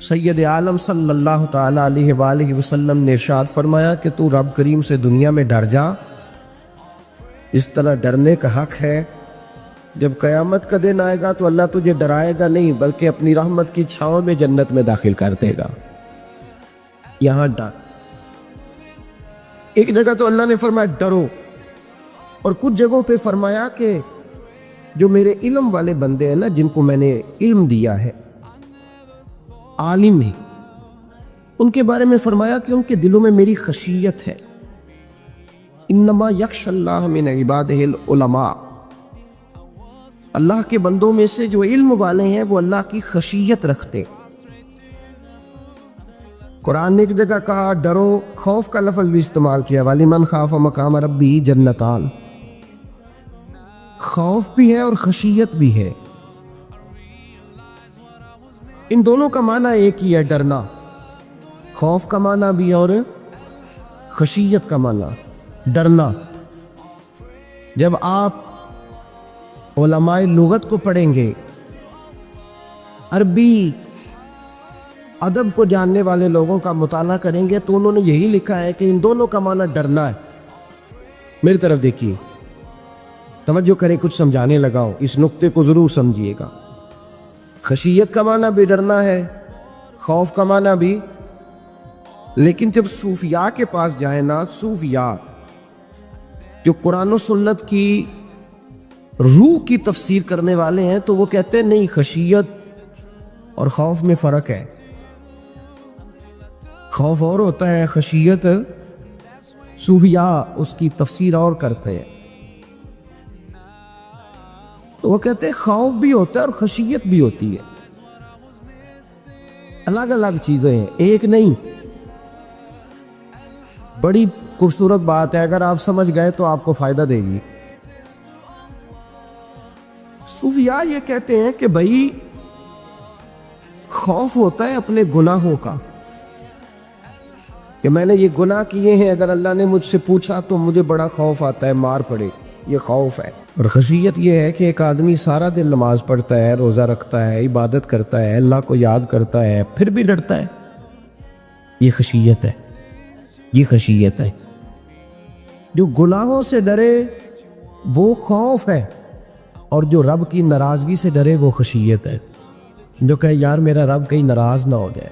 سید عالم صلی اللہ تعالیٰ علیہ وآلہ وسلم نے ارشاد فرمایا کہ تو رب کریم سے دنیا میں ڈر جا، اس طرح ڈرنے کا حق ہے۔ جب قیامت کا دن آئے گا تو اللہ تجھے ڈرائے گا نہیں بلکہ اپنی رحمت کی چھاؤں میں جنت میں داخل کر دے گا۔ یہاں ڈر، ایک جگہ تو اللہ نے فرمایا ڈرو، اور کچھ جگہوں پہ فرمایا کہ جو میرے علم والے بندے ہیں نا، جن کو میں نے علم دیا ہے، عالم ہیں، ان کے بارے میں فرمایا کہ ان کے دلوں میں میری خشیت ہے۔ انما یخش اللہ من عبادہ العلماء، اللہ کے بندوں میں سے جو علم والے ہیں وہ اللہ کی خشیت رکھتے۔ قرآن نے ایک جگہ کہا ڈرو، خوف کا لفظ بھی استعمال کیا، وَلِمَنْ خَافَ مَقَامَ رَبِّهِ جَنَّتَانِ، خوف بھی ہے اور خشیت بھی ہے۔ ان دونوں کا معنی ایک ہی ہے، ڈرنا، خوف کا معنی بھی اور خشیت کا معنی ڈرنا۔ جب آپ علماء لغت کو پڑھیں گے، عربی ادب کو جاننے والے لوگوں کا مطالعہ کریں گے تو انہوں نے یہی لکھا ہے کہ ان دونوں کا معنی ڈرنا ہے۔ میری طرف دیکھیے، توجہ کریں، کچھ سمجھانے لگا ہوں، اس نقطے کو ضرور سمجھیے گا۔ خشیت کا معنی بھی ڈرنا ہے، خوف کا معنی بھی، لیکن جب صوفیاء کے پاس جائیں نا، صوفیاء جو قرآن و سنت کی روح کی تفسیر کرنے والے ہیں، تو وہ کہتے ہیں نہیں، خشیت اور خوف میں فرق ہے، خوف اور ہوتا ہے، خشیت صوفیاء اس کی تفسیر اور کرتے ہیں۔ تو وہ کہتے ہیں خوف بھی ہوتا ہے اور خشیت بھی ہوتی ہے، الگ الگ چیزیں ہیں، ایک نہیں۔ بڑی خوبصورت بات ہے، اگر آپ سمجھ گئے تو آپ کو فائدہ دے گی۔ صوفیاء یہ کہتے ہیں کہ بھائی خوف ہوتا ہے اپنے گناہوں کا، کہ میں نے یہ گناہ کیے ہیں، اگر اللہ نے مجھ سے پوچھا تو مجھے بڑا خوف آتا ہے، مار پڑے، یہ خوف ہے۔ اور خشیت یہ ہے کہ ایک آدمی سارا دن نماز پڑھتا ہے، روزہ رکھتا ہے، عبادت کرتا ہے، اللہ کو یاد کرتا ہے، پھر بھی ڈرتا ہے، یہ خشیت ہے، یہ خشیت ہے۔ جو گناہوں سے ڈرے وہ خوف ہے، اور جو رب کی ناراضگی سے ڈرے وہ خشیت ہے۔ جو کہے یار میرا رب کہیں ناراض نہ ہو جائے۔